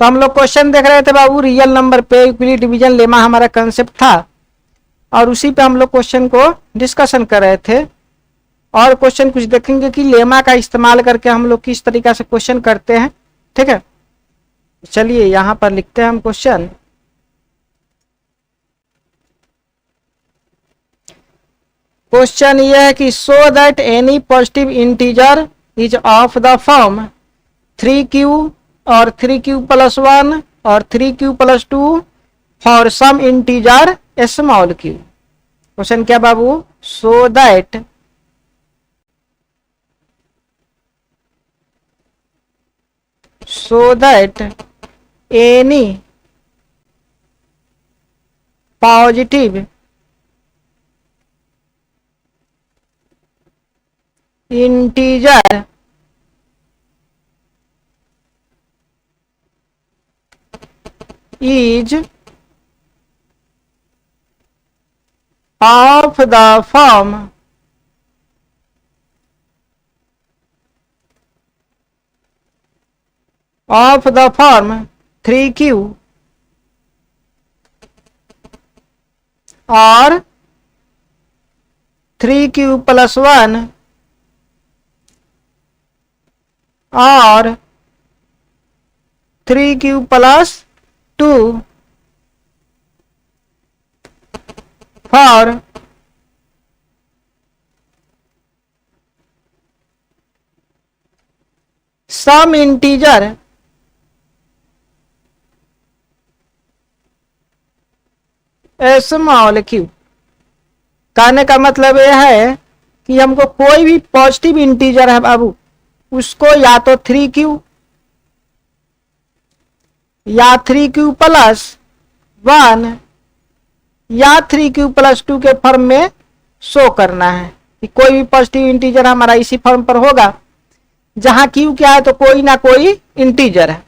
तो हम लोग क्वेश्चन देख रहे थे बाबू, रियल नंबर पे यूक्लिड डिवीजन लेमा हमारा कंसेप्ट था, और उसी पे हम लोग क्वेश्चन को डिस्कशन कर रहे थे। और क्वेश्चन कुछ देखेंगे कि लेमा का इस्तेमाल करके हम लोग किस तरीका से क्वेश्चन करते हैं। ठीक है, चलिए यहां पर लिखते हैं हम क्वेश्चन। क्वेश्चन ये है कि show that any positive integer is of the form 3q और 3q+1 और 3q+2 for some integer small q। Question क्या बाबू, show that any positive integer is of the form 3q और 3q+1 और 3q+2 for some integer small q। कहने का मतलब यह है कि हमको कोई भी पॉजिटिव इंटीजर है बाबू, उसको या तो 3q या 3q+1 या 3q+2 के फॉर्म में शो करना है कि कोई भी पॉजिटिव इंटीजर हमारा इसी फॉर्म पर होगा जहां q क्या है, तो कोई ना कोई इंटीजर है।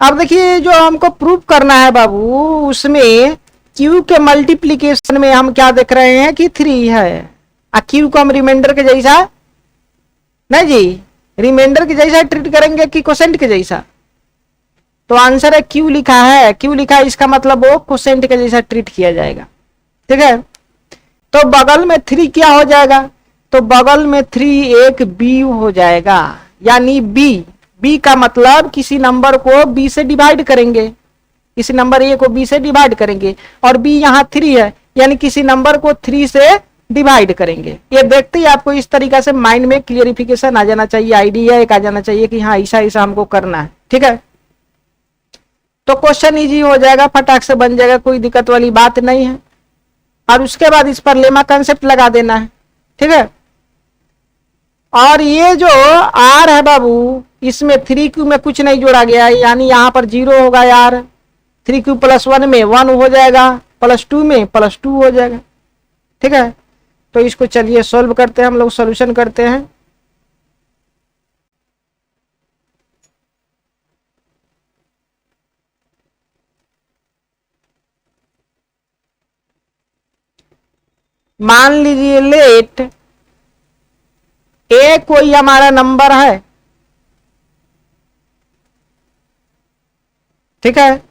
अब देखिए जो हमको प्रूव करना है बाबू, उसमें q के मल्टीप्लीकेशन में हम क्या देख रहे हैं कि 3 है, और q को हम रिमाइंडर के जैसा नहीं जी, रिमाइंडर के जैसा ट्रीट करेंगे कि क्वोशेंट के जैसा। तो आंसर है क्यू लिखा है, क्यू लिखा है, इसका मतलब वो क्वोशेंट के जैसा ट्रीट किया जाएगा। ठीक है, तो बगल में 3 क्या हो जाएगा, तो बगल में 3 एक b हो जाएगा, यानी b का मतलब किसी नंबर को b से डिवाइड करेंगे, किसी नंबर a को b से डिवाइड करेंगे, और b यहाँ 3 है, यानी किसी नंबर को 3 से डिवाइड करेंगे। ये देखते ही आपको इस तरीका से माइंड में क्लियरिफिकेशन आ जाना चाहिए, आइडिया एक आ जाना चाहिए कि हाँ ऐसा ऐसा हमको करना है। ठीक है, तो क्वेश्चन इजी हो जाएगा, फटाक से बन जाएगा, कोई दिक्कत वाली बात नहीं है। और उसके बाद इस पर लेमा कंसेप्ट लगा देना है। ठीक है, और ये जो r है बाबू, इसमें 3q में कुछ नहीं जोड़ा गया है, यानी यहाँ पर 0 होगा यार, 3q+1 में 1 हो जाएगा, +2 में +2 हो जाएगा। ठीक है, तो इसको चलिए सॉल्व करते हैं, हम लोग सॉल्यूशन करते हैं। मान लीजिए लेट ए कोई हमारा नंबर है। ठीक है,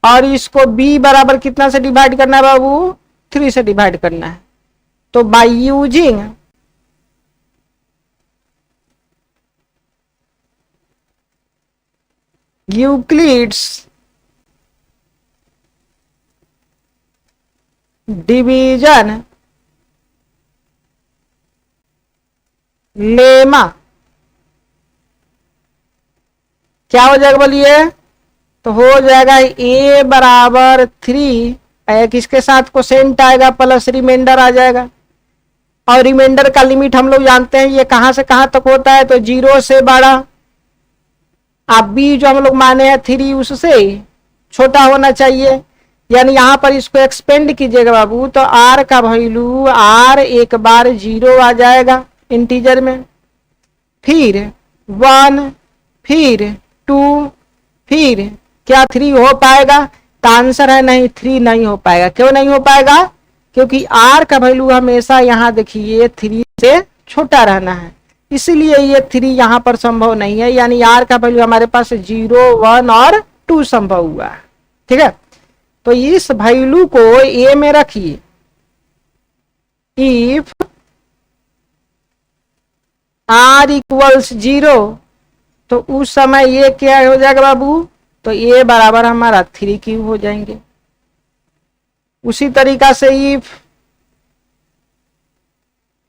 और इसको b बराबर कितना से डिवाइड करना है बाबू, 3 से डिवाइड करना है। तो by using Euclid's division lemma क्या हो जाएगा बोलिए, तो हो जाएगा a बराबर 3, एक इसके साथ क्वोशेंट आएगा प्लस रिमाइंडर आ जाएगा, और रिमाइंडर का लिमिट हम लोग जानते हैं ये कहां से कहां तक होता है, तो 0 से बड़ा। अब b जो हम लोग माने हैं 3 उससे छोटा होना चाहिए, यानी यहां पर इसको एक्सपेंड कीजिएगा बाबू, तो r का वैल्यू r एक बार 0 आ जाएगा इंटीजर में, फिर 1, फिर 2, फिर क्या 3 हो पाएगा, तो आंसर है नहीं, 3 नहीं हो पाएगा। क्यों नहीं हो पाएगा, क्योंकि r का वैल्यू हमेशा यहाँ देखिए 3 से छोटा रहना है, इसीलिए ये 3 यहां पर संभव नहीं है, यानी आर का वैल्यू हमारे पास 0, 1 और 2 संभव हुआ है। ठीक है, तो इस वैल्यू को ए में रखिए। इफ आर इक्वल्स 0 तो उस समय ये क्या हो जाएगा बाबू, तो ए बराबर हमारा 3 क्यूब हो जाएंगे। उसी तरीका से इफ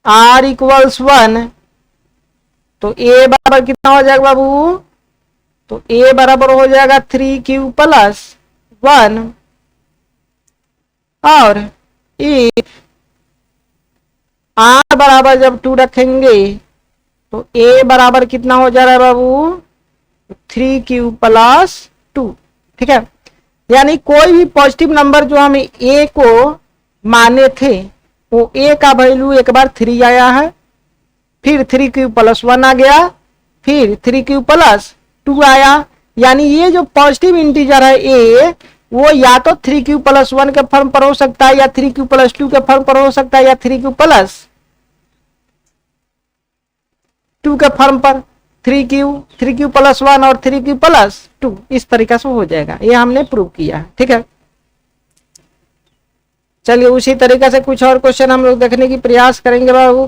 आर इक्वल्स 1 तो ए बराबर कितना हो जाएगा बाबू, तो ए बराबर हो जाएगा 3 क्यूब प्लस 1। और इफ आर बराबर जब 2 रखेंगे तो ए बराबर कितना हो जा रहा है बाबू, 3 क्यूब प्लस 2। ठीक है, यानी कोई भी पॉजिटिव नंबर जो हम ए को माने थे वो ए का वैल्यू एक बार 3 आया है, फिर 3 क्यूब प्लस 1 आ गया, फिर 3 क्यूब प्लस 2 आया। यानी ये जो पॉजिटिव इंटीजर है ए वो या तो 3 क्यूब प्लस 1 के फॉर्म पर हो सकता है, या 3 क्यूब प्लस 2 के फॉर्म पर हो सकता है, या 3 क्यूब प्लस 2 के फॉर्म पर। 3 क्यूब प्लस 1 और 3 क्यूब प्लस 2 इस तरीका से हो जाएगा, ये हमने प्रूव किया है। ठीक है, चलिए उसी तरीके से कुछ और क्वेश्चन हम लोग देखने की प्रयास करेंगे बाबू।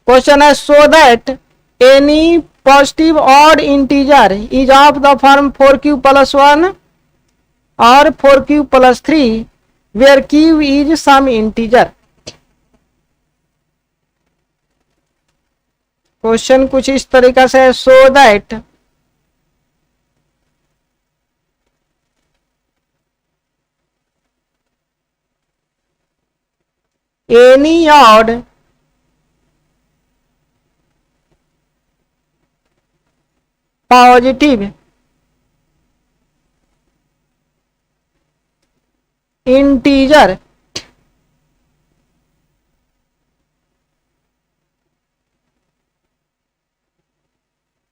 क्वेश्चन है so that any positive odd integer is of the form 4 cube plus 1 और 4 cube plus 3 where cube is some integer. Question कुछ इस तरीका से है, so that any odd positive integer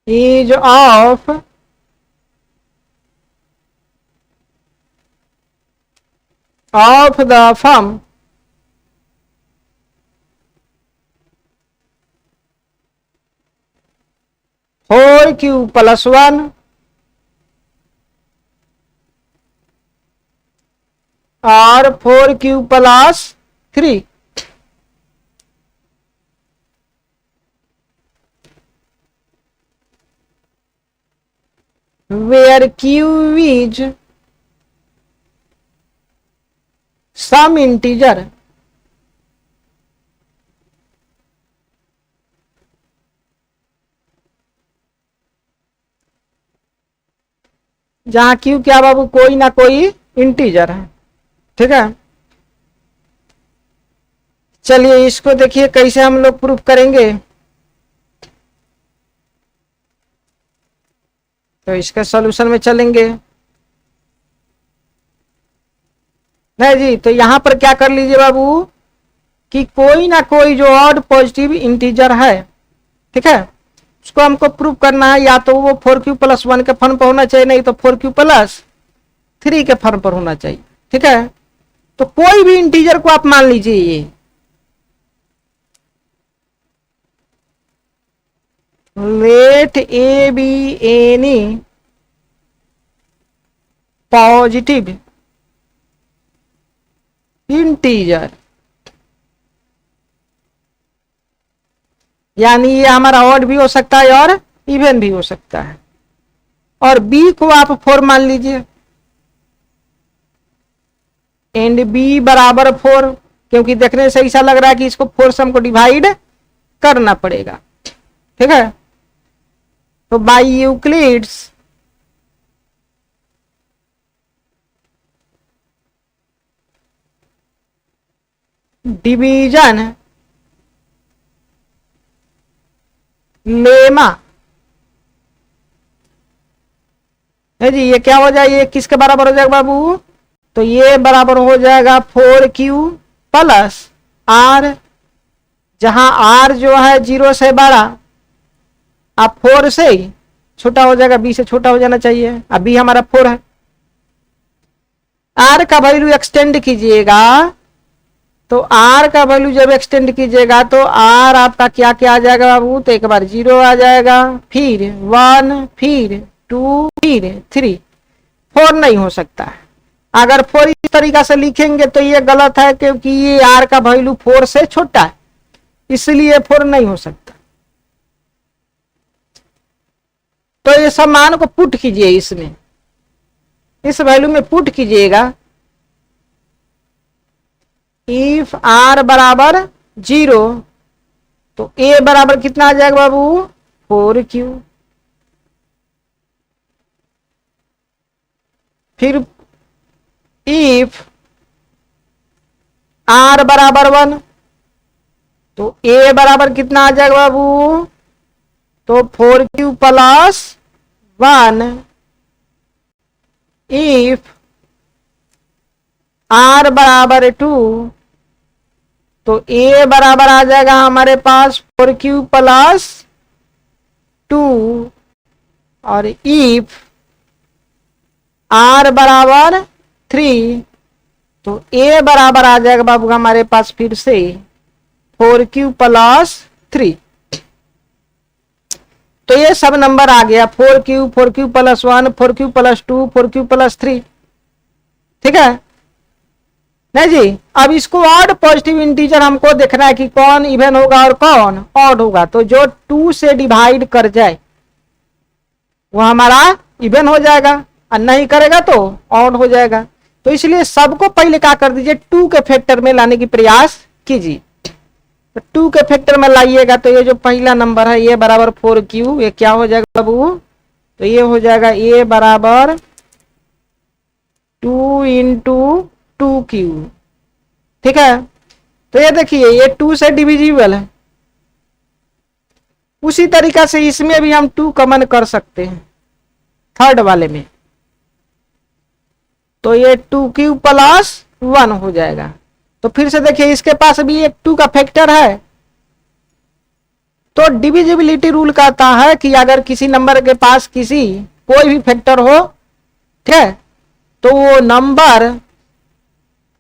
is of the form 4 cube plus 1 और 4 cube plus 3। where q is some integer जहां q क्या बाबू, कोई ना कोई इंटीजर है। ठीक है, चलिए इसको देखिए कैसे हम लोग प्रूफ करेंगे। तो इसका सॉल्यूशन में चलेंगे। नहीं जी, तो यहां पर क्या कर लीजिए बाबू कि कोई ना कोई जो ऑड पॉजिटिव इंटीजर है, ठीक है, उसको हमको प्रूव करना है। या तो वो 4 क्यूब प्लस 1 के फॉर्म पर होना चाहिए, नहीं तो 4 क्यूब प्लस 3 के फॉर्म पर होना चाहिए। ठीक है, तो कोई भी इंटीजर को आप मान लीजिए ये let a be any positive integer, यानी ये हमारा ऑड भी हो सकता है और इवन भी हो सकता है। और बी को आप 4 मान लीजिए एंड बी बराबर 4, क्योंकि देखने से ऐसा लग रहा है कि इसको 4 से हमको डिवाइड करना पड़ेगा। ठीक है, तो बाय यूक्लिड्स डिवीजन लेमा है जी, ये क्या हो जाए, ये किसके बराबर हो जाएगा बाबू, तो ये बराबर हो जाएगा 4q प्लस r, जहां r जो है 0 से बड़ा, अब 4 से छोटा हो जाएगा, b से छोटा हो जाना चाहिए। अब b हमारा 4 है। r का वैल्यू एक्सटेंड कीजिएगा तो आर का वैल्यू जब एक्सटेंड कीजिएगा तो आर आपका क्या क्या आ जाएगा बाबू, तो एक बार 0 आ जाएगा, फिर 1, फिर 2, फिर 3, 4 नहीं हो सकता है। अगर 4 इस तरीका से लिखेंगे तो ये गलत है, क्योंकि ये आर का वैल्यू 4 से छोटा है, इसलिए 4 नहीं हो सकता। तो ये सब मान को पुट कीजिए, इसमें इस वैल्यू में पुट कीजिएगा। इफ आर बराबर 0 तो ए बराबर कितना आ जाएगा बाबू, 4Q। फिर इफ आर बराबर 1 तो ए बराबर कितना आ जाएगा बाबू, तो 4Q प्लस 1। इफ आर बराबर 2 तो ए बराबर आ जाएगा हमारे पास 4Q प्लस 2। और इफ आर बराबर 3 तो ए बराबर आ जाएगा बाबू हमारे पास फिर से 4Q प्लस 3। तो ये सब नंबर आ गया, 4Q, 4Q plus 1, 4Q plus 2, 4Q plus 3। ठीक है नहीं जी। अब इसको ऑड पॉजिटिव इंटीजर हमको देखना है कि कौन इवन होगा और कौन ऑड होगा। तो जो 2 से डिवाइड कर जाए वो हमारा इवन हो जाएगा, और नहीं करेगा तो ऑड हो जाएगा। तो इसलिए सबको पहले क्या कर दीजिए, 2 के फैक्टर में लाने की प्रयास कीजिए। तो 2 के फैक्टर में लाइएगा तो ये जो पहला नंबर है ये बराबर 4Q, ये क्या हो जाएगा बाबू, तो ये हो जाएगा ए बराबर 2 × 2Q। ठीक है, तो ये देखिए ये 2 से डिविजिबल है। उसी तरीका से इसमें भी हम 2 कॉमन कर सकते हैं थर्ड वाले में, तो ये 2Q प्लस 1 हो जाएगा। तो फिर से देखिए इसके पास भी एक 2 का फैक्टर है। तो डिविजिबिलिटी रूल कहता है कि अगर किसी नंबर के पास किसी कोई भी फैक्टर हो, ठीक है, तो वो नंबर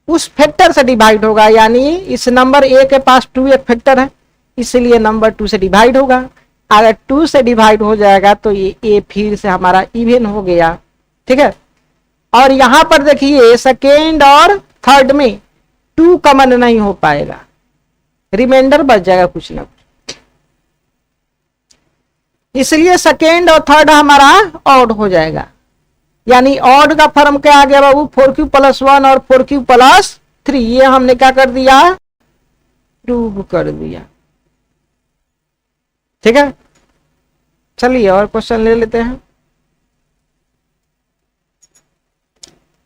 उस फैक्टर से डिवाइड होगा। यानी इस नंबर ए के पास 2 एक फैक्टर है, इसलिए नंबर 2 से डिवाइड होगा। अगर 2 से डिवाइड हो जाएगा तो ये ए फिर से हमारा इवन हो गया। ठीक है, और यहां पर देखिए सेकेंड और थर्ड में 2 कॉमन नहीं हो पाएगा, रिमाइंडर बच जाएगा कुछ ना कुछ, इसलिए सेकेंड और थर्ड हमारा ऑड हो जाएगा। यानी ऑड का फॉर्म क्या आ गया बाबू, 4Q प्लस 1 और 4Q प्लस 3। ये हमने क्या कर दिया, प्रूव कर दिया। ठीक है, चलिए और क्वेश्चन ले लेते हैं।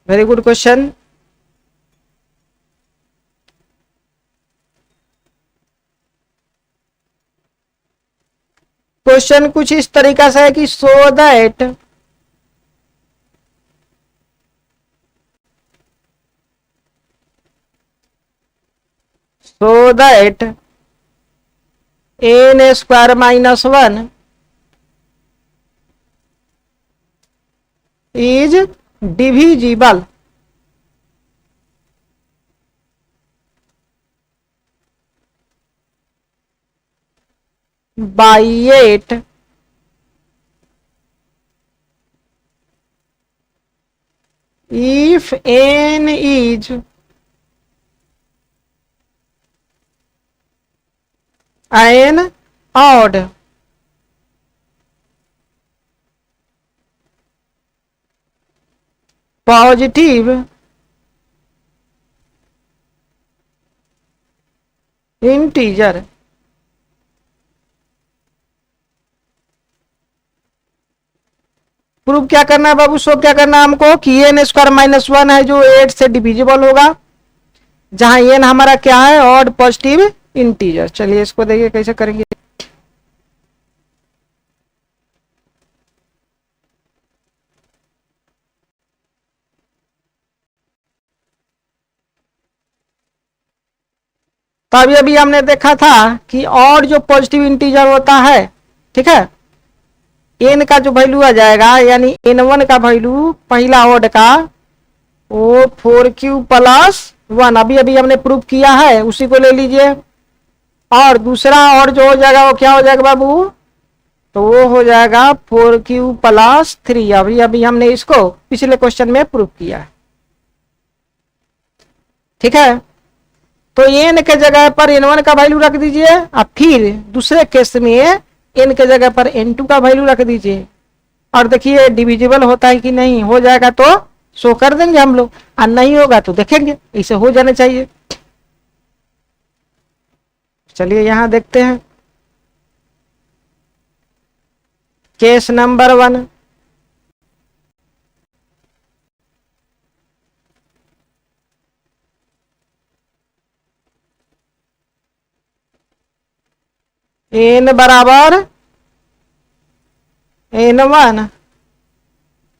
Very good question. क्वेश्चन कुछ इस तरीका से है कि so that n² - 1 is divisible by 8 if n is an odd positive integer। Proof क्या करना है बाबू, सो क्या करना है हमको कि n² - 1 है जो 8 से डिविजिबल होगा, जहां n हमारा क्या है, ऑड पॉजिटिव इंटीजर। चलिए इसको देखिए कैसे करेंगे। तो अभी हमने देखा था कि ऑड जो पॉजिटिव इंटीजर होता है, ठीक है, n का जो वैल्यू आ जाएगा, यानी n1 का वैल्यू पहला ऑड का वो 4Q प्लस 1 अभी अभी हमने प्रूव किया है, उसी को ले लीजिए। और दूसरा और जो हो जाएगा वो क्या हो जाएगा बाबू, तो वो हो जाएगा 4q प्लस 3। अभी अभी हमने इसको पिछले क्वेश्चन में प्रूव किया है। ठीक है, तो n के जगह पर n1 का वैल्यू रख दीजिए, और फिर दूसरे केस में n के जगह पर n2 का वैल्यू रख दीजिए, और देखिए डिविजिबल होता है कि नहीं। हो जाएगा तो शो कर देंगे हम लोग, और नहीं होगा तो देखेंगे, इसे हो जाना चाहिए। चलिए यहां देखते हैं केस नंबर 1। n बराबर n1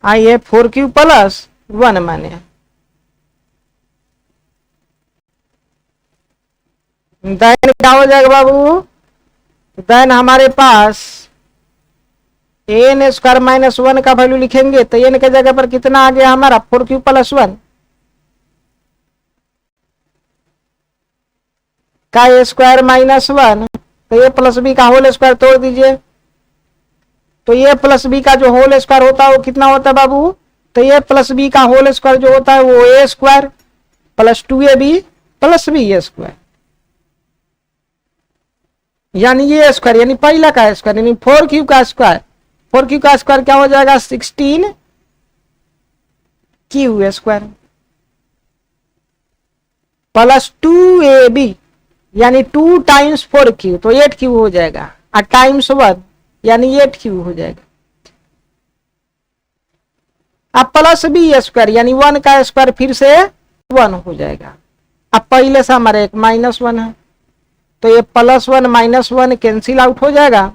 आइए 4q प्लस 1 माने, देन क्या हो जाएगा बाबू, देन हमारे पास n स्क्वायर माइनस 1 का वैल्यू लिखेंगे, तो n के जगह पर कितना आ गया हमारा 4q प्लस 1 का स्क्वायर माइनस 1, तो ये प्लस बी का होल स्क्वायर तोड़ दीजिए, तो ये प्लस बी का जो होल स्क्वायर होता है वो कितना होता है बाबू, तो ये प्लस बी का होल स्क्वायर जो होता है वो A square plus 2ab plus B square, यानी ये स्क्वायर यानी पहला का स्क्वायर यानी 4q का स्क्वायर। 4q का स्क्वायर क्या हो जाएगा 16q स्क्वायर प्लस 2ab यानी 2 टाइम्स 4q, तो 8q हो जाएगा, और टाइम्स 1 यानी 8q हो जाएगा। अब प्लस बी स्क्वायर यानी 1 का स्क्वायर फिर से 1 हो जाएगा। अब पहले से हमारे एक माइनस 1 है, तो ये प्लस 1 माइनस 1 कैंसिल आउट हो जाएगा,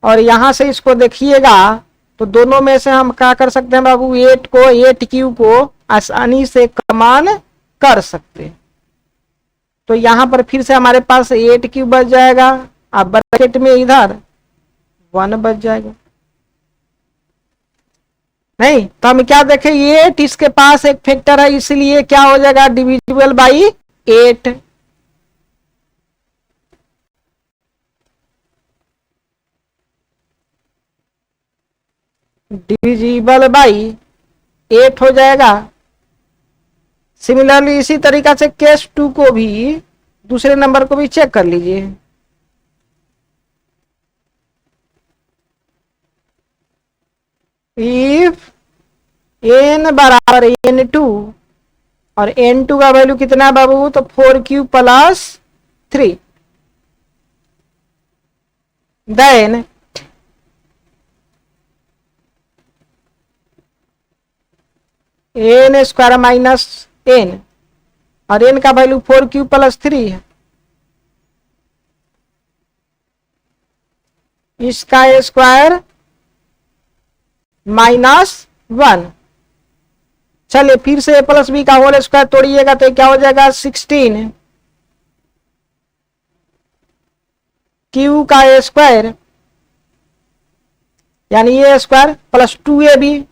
और यहां से इसको देखिएगा तो दोनों में से हम क्या कर सकते हैं बाबू, 8q को आसानी से कमान कर सकते हैं। तो यहां पर फिर से हमारे पास 8q बच जाएगा, अब ब्रैकेट में इधर 1 बच जाएगा। नहीं तो हम क्या देखें, 8 इसके पास एक फैक्टर है, इसलिए क्या हो जाएगा डिविजिबल बाई 8। डिविजिबल बाई 8 हो जाएगा। सिमिलरली इसी तरीका से केस 2 को भी, दूसरे नंबर को भी चेक कर लीजिए। इफ n बराबर n2 और n2 का वैल्यू कितना बाबू, तो 4q plus 3, then n square minus n, और n का वैल्यू 4q प्लस 3 है, इसका स्क्वायर माइनस 1। चलिए फिर से प्लस बी का होल स्क्वायर तोड़िएगा तो क्या हो जाएगा 16 q का स्क्वायर यानी ये स्क्वायर प्लस 2ab,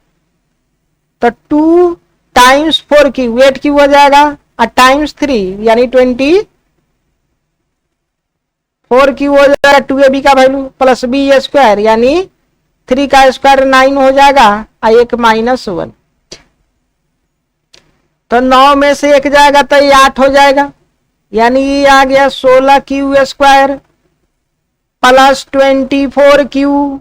तो 2 टाइम्स 4q 8q हो जाएगा, और टाइम्स 3 यानी 24q हो जाएगा, 2ab का वैल्यू प्लस b स्क्वायर यानी 3 का स्क्वायर 9 हो जाएगा, और एक माइनस 1, तो 9 में से एक जाएगा तो ये 8 हो जाएगा, यानी ये आ गया 16q square plus 24q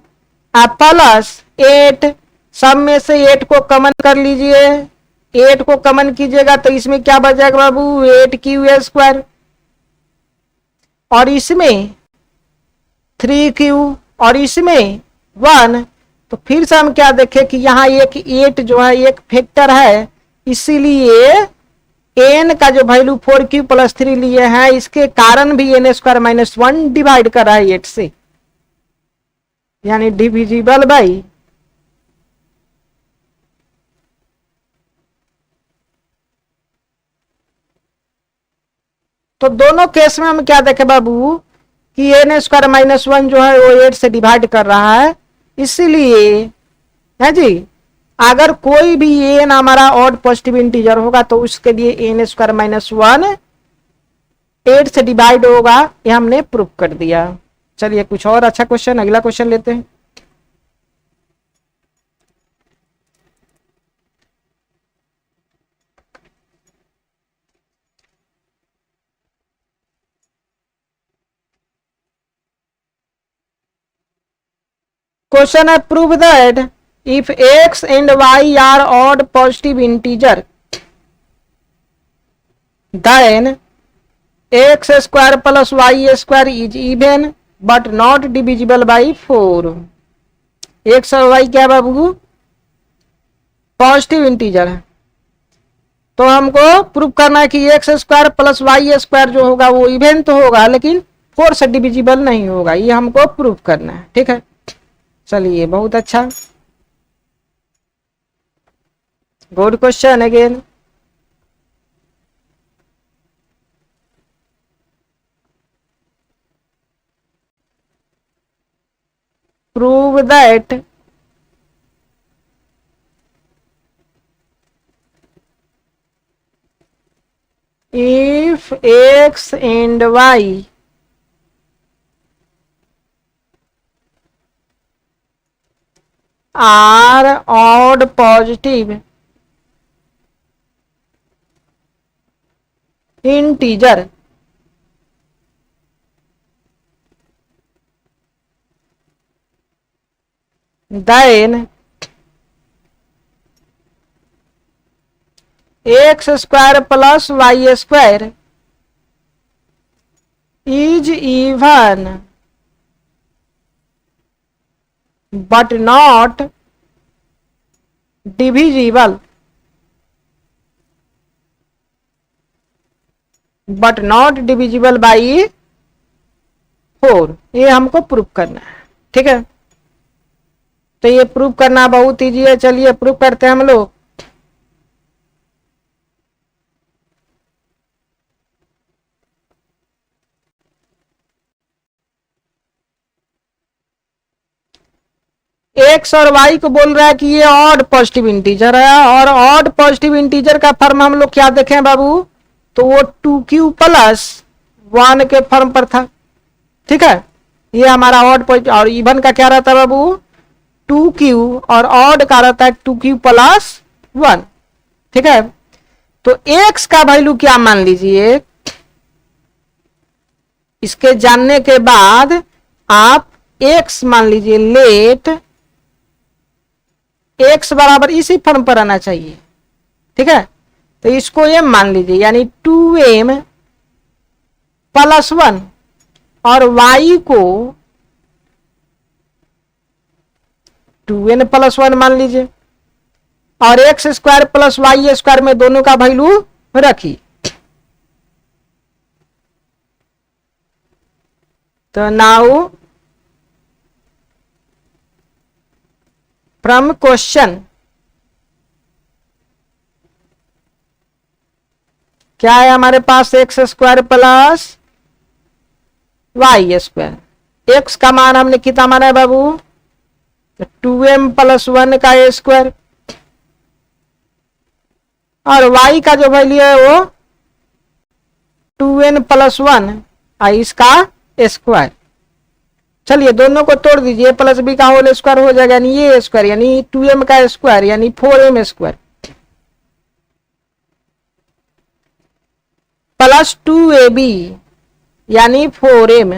plus 8। सब में से 8 को कॉमन कर लीजिए, 8 को कॉमन कीजिएगा तो इसमें क्या बच जाएगा बाबू 8q स्क्वायर, और इसमें 3q और इसमें 1। तो फिर से हम क्या देखें कि यहाँ एक 8 जो है एक फैक्टर है, इसीलिए n का जो वैल्यू 4q प्लस 3 लिए हैं, इसके कारण भी n स्क्वायर माइनस 1 डिवाइड कर रहा है 8 से, यानी डिविजिबल बाई तो दोनों केस में हम क्या देखें बाबू कि n स्क्वायर माइनस 1 जो है वो 8 से डिवाइड कर रहा है, इसीलिए है जी अगर कोई भी एन हमारा ऑड पॉजिटिव इंटीजर होगा तो उसके लिए एन स्क्वायर माइनस 1 8 से डिवाइड होगा, ये हमने प्रूव कर दिया। चलिए कुछ और अच्छा क्वेश्चन, अगला क्वेश्चन लेते हैं। क्वेश्चन है prove that if x and y are odd positive integer then x square plus y square is even but not divisible by 4। x और y क्या बाबू पॉजिटिव इंटीजर है, तो हमको प्रूव करना है कि x square plus Y square जो होगा वो इवन तो होगा लेकिन 4 से डिविजिबल नहीं होगा, ये हमको प्रूव करना है। ठीक है, चलिए बहुत अच्छा, good question again. Prove that if x and y are odd positive integer then x square plus Y square is even but not divisible by 4, ये हमको प्रूव करना है। ठीक है, तो ये प्रूव करना बहुत ईजी है, चलिए प्रूव करते हैं हम लोग। एक्स और वाई को बोल रहा है कि ये ऑड पॉजिटिव इंटीजर है, और ऑड पॉजिटिव इंटीजर का फॉर्म हम लोग क्या देखें बाबू, तो वो 2q प्लस 1 के फॉर्म पर था। ठीक है, ये हमारा ऑड पॉजिटिव, और इवन का क्या रहता है बाबू 2q, और ऑड का रहता है 2q प्लस 1। ठीक है, तो एक्स का वैल्यू क्या मान लीजिए, इसके जानने के बाद आप एक्स मान लीजिए, लेट एक्स बराबर इसी फॉर्म पर आना चाहिए। ठीक है, तो इसको ये मान लीजिए, यानी 2m प्लस 1, और y को 2n प्लस 1 मान लीजिए, और x square plus Y square में दोनों का वैल्यू रखिए। तो नाउ फ्रॉम क्वेश्चन क्या है हमारे पास, X square plus Y square, X का मान हमने कितना माना है बाबू 2m प्लस 1 का ए स्क्वायर, और y का जो वैल्यू है वो 2n प्लस 1 इसका स्क्वायर। चलिए दोनों को तोड़ दीजिए, प्लस बी का होल स्क्वायर हो जाएगा, यानी ये स्क्वायर यानी 2m का स्क्वायर यानी 4m स्क्वायर प्लस 2ab यानी 4m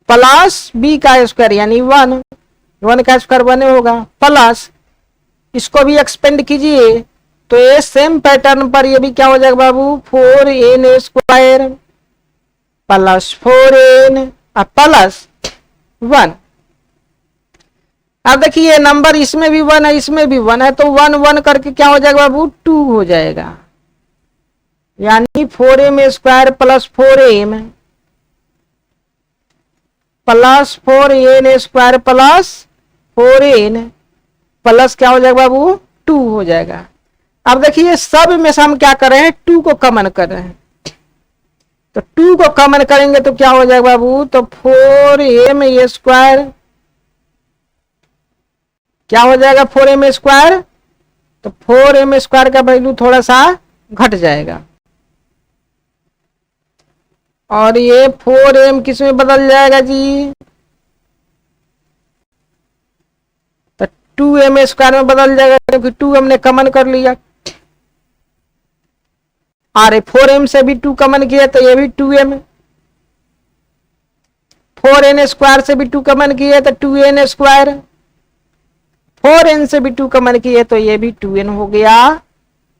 प्लस b का स्क्वायर यानी 1 का स्क्वायर 1 होगा, प्लस इसको भी एक्सपेंड कीजिए तो ये सेम पैटर्न पर ये भी क्या हो जाएगा बाबू 4n square plus 4n plus 1। अब देखिए नंबर इसमें भी 1 है इसमें भी 1 है, तो 1 1 करके क्या हो जाएगा बाबू 2 हो जाएगा, यानी 4m square plus 4m plus 4n square plus 4n plus क्या हो जाएगा बाबू 2 हो जाएगा। अब देखिए सब में से हम क्या कर रहे हैं 2 को कॉमन कर रहे हैं, तो 2 को कॉमन करेंगे तो क्या हो जाएगा बाबू, तो 4m स्क्वायर क्या हो जाएगा 4m², तो 4m² का वैल्यू थोड़ा सा घट जाएगा और ये 4m किस में बदल जाएगा जी, तो 2m² में बदल जाएगा क्योंकि 2 हमने कॉमन कर लिया। अरे 4m से भी 2 कॉमन किया तो ये भी 2m, 4n² से भी 2 कॉमन किए तो 2n², 4n से भी 2 कॉमन किए तो ये भी 2n हो गया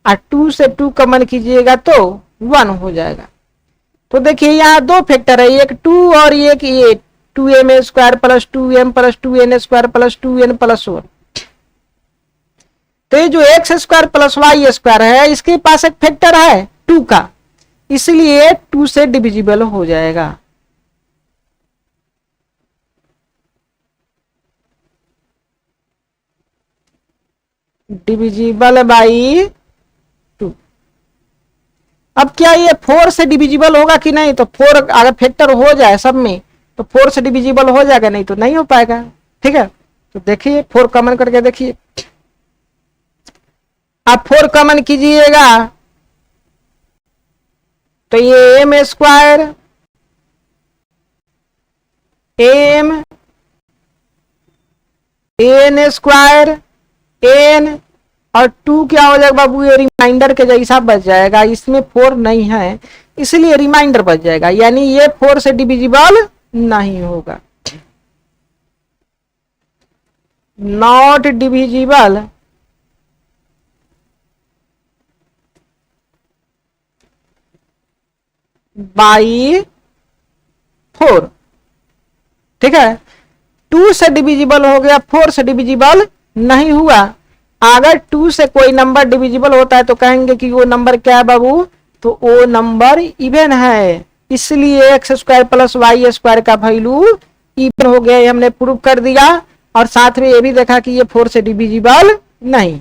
और 2 से 2 कॉमन कीजिएगा तो 1 हो जाएगा। तो देखिए यहाँ दो फैक्टर है, एक 2 और एक ये 2m² plus 2m plus 2n² plus 2n plus 1। तो ये जो x² प्लस y² है इसके पास एक फैक्टर है 2 का, इसलिए 2 से डिविजिबल हो जाएगा। Divisible by 2। अब क्या ये 4 से डिविजिबल होगा कि नहीं, तो 4 अगर फैक्टर हो जाए सब में तो 4 से डिविजिबल हो जाएगा, नहीं तो नहीं हो पाएगा। ठीक है, तो देखिए 4 कॉमन करके देखिए, आप 4 कॉमन कीजिएगा तो ये m² m n² n और 2 क्या हो जाएगा बाबू, ये रिमाइंडर के जैसा बच जाएगा, इसमें 4 नहीं है इसलिए रिमाइंडर बच जाएगा, यानी ये 4 से डिविजिबल नहीं होगा, नॉट डिविजिबल बाई 4। ठीक है, 2 से डिविजिबल हो गया, 4 से डिविजिबल नहीं हुआ। अगर 2 से कोई नंबर डिविजिबल होता है तो कहेंगे कि वो नंबर क्या है बाबू, तो वो नंबर इवन है, इसलिए x² प्लस y² का वैल्यू इवन हो गया, हमने प्रूव कर दिया। और साथ में ये भी देखा कि ये 4 से डिविजिबल नहीं।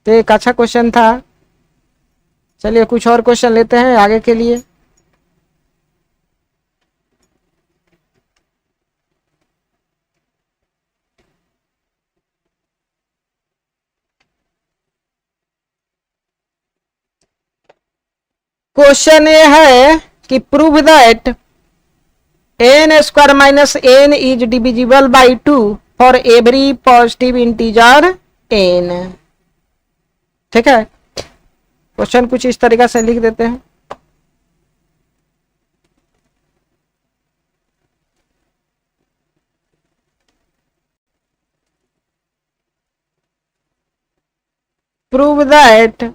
तो एक अच्छा क्वेश्चन था। चलिए कुछ और क्वेश्चन लेते हैं आगे के लिए। क्वेश्चन ये है कि prove that n² minus n is divisible by 2 for every positive integer n। ठीक है, क्वेश्चन कुछ इस तरीका से लिख देते हैं। Prove that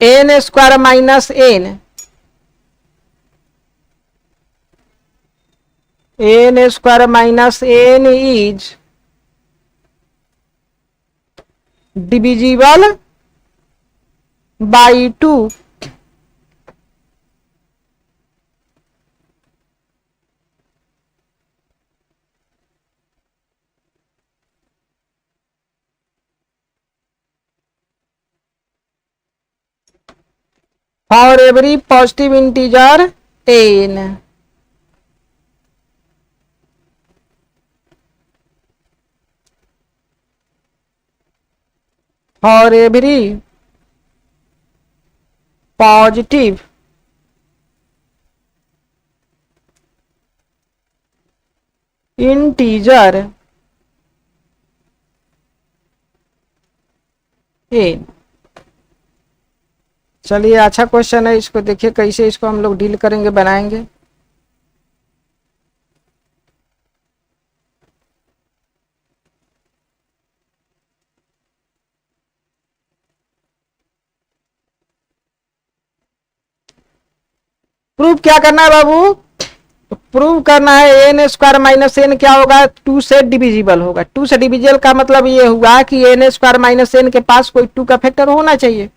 n² minus n n² minus n is divisible by 2 for every positive integer n। For every positive integer n। चलिए अच्छा क्वेश्चन है, इसको देखिए कैसे इसको हम लोग डील करेंगे, बनाएंगे। प्रूव क्या करना है बाबू, तो प्रूव करना है n² माइनस n क्या होगा, 2 से डिविजिबल होगा। 2 से डिविजिबल का मतलब ये हुआ कि n² माइनस n के पास कोई 2 का फैक्टर होना चाहिए,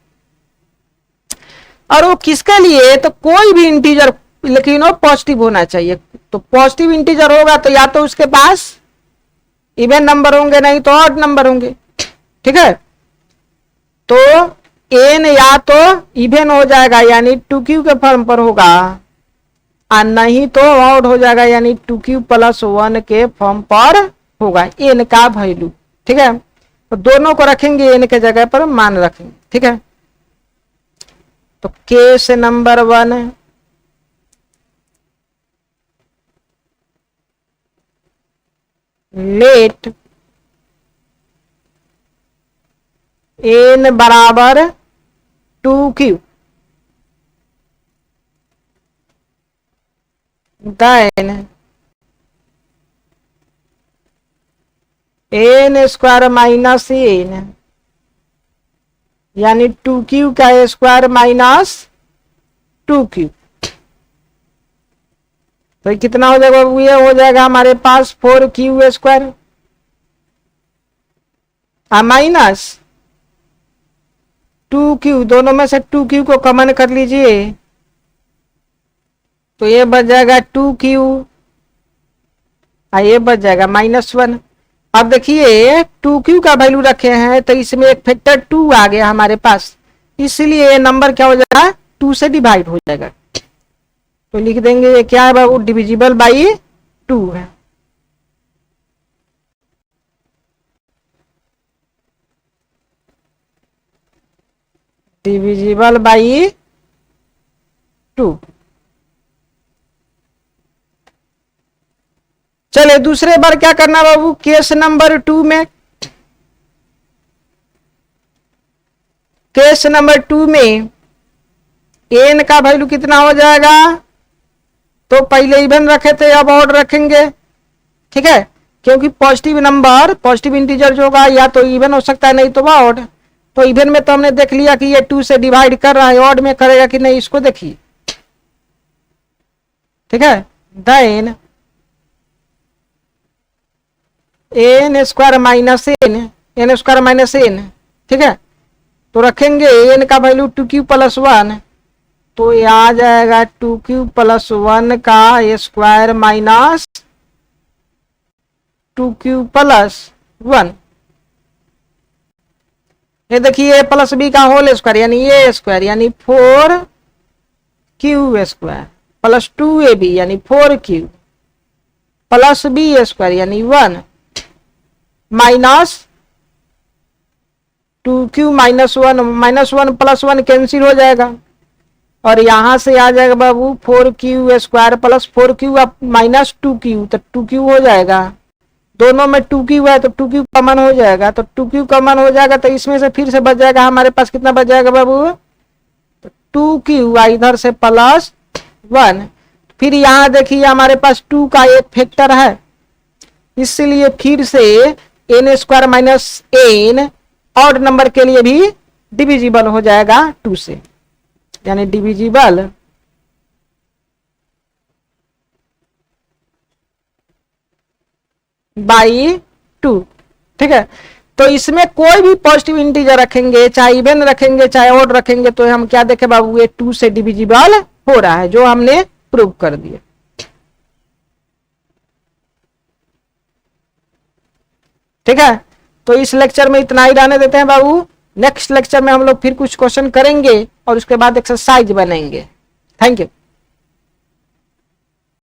और वो किसके लिए, तो कोई भी इंटीजर लेकिन वो पॉजिटिव होना चाहिए। तो पॉजिटिव इंटीजर होगा तो या तो उसके पास इवन नंबर होंगे, नहीं तो ऑड नंबर होंगे। ठीक है, तो n या तो इवन हो जाएगा यानी 2q के फॉर्म पर होगा, और नहीं तो ऑड हो जाएगा, यानी 2q प्लस 1 के फॉर्म पर होगा n का वैल्यू। ठीक है, तो दोनों को रखेंगे n के जगह पर मान रखेंगे। ठीक है, तो केस नंबर 1, लेट n बराबर 2q, then n square minus n, यानी 2q का स्क्वायर माइनस 2q। तो कितना हो जाएगा, ये हो जाएगा हमारे पास 4q स्क्वायर माइनस 2q, दोनों में से 2q को कॉमन कर लीजिए, तो ये बच जाएगा 2q, ये बच जाएगा -1। अब देखिए 2q का वैल्यू रखे हैं तो इसमें एक फैक्टर 2 आ गया हमारे पास, इसलिए ये नंबर क्या हो जाएगा, 2 से डिवाइड हो जाएगा। तो लिख देंगे ये क्या है बाबू, डिविजिबल बाई 2 है। Divisible by 2। चले दूसरे बार क्या करना बाबू, केस नंबर 2 में, केस नंबर 2 में n का वैल्यू कितना हो जाएगा, तो पहले इवन रखे थे अब ऑड रखेंगे। ठीक है, क्योंकि पॉजिटिव नंबर, पॉजिटिव इंटीजर जो होगा या तो इवन हो सकता है नहीं तो ऑड। तो इवन में तो हमने देख लिया कि ये 2 से डिवाइड कर रहा है, ऑड में करेगा कि नहीं इसको देखिए। ठीक है, then n square minus n square minus n। ठीक है, तो रखेंगे n का वैल्यू 2q प्लस 1, तो ये आ जाएगा 2q प्लस 1 का स्क्वायर माइनस 2q प्लस 1। ये देखिए प्लस b का होल स्क्वायर यानी a स्क्वायर यानी 4q स्क्वायर प्लस 2ab यानी 4q प्लस b स्क्वायर यानी 1 minus 2q minus 1 plus 1 cancel हो जाएगा, और यहां से आ जाएगा बाबू 4q square plus 4q minus 2q, तो 2q हो जाएगा, दोनों में 2q है तो 2q कॉमन हो जाएगा, तो 2q कॉमन हो जाएगा तो इसमें से फिर से बच जाएगा हमारे पास कितना बच जाएगा बाबू, तो 2q इधर से प्लस 1। फिर यहाँ देखिए हमारे पास 2 का एक फैक्टर है, इसलिए फिर से n square minus n odd number के लिए भी डिविजिबल हो जाएगा 2 से, यानी डिविजिबल बाई 2। ठीक है, तो इसमें कोई भी पॉजिटिव इंटीजर रखेंगे, चाहे इवन रखेंगे चाहे ऑड रखेंगे, तो हम क्या देखे बाबू, ये 2 से डिविजिबल हो रहा है, जो हमने प्रूव कर दिया। ठीक है, तो इस लेक्चर में इतना ही रहने देते हैं बाबू। नेक्स्ट लेक्चर में हम लोग फिर कुछ क्वेश्चन करेंगे और उसके बाद एक्सरसाइज बनेंगे। Thank you.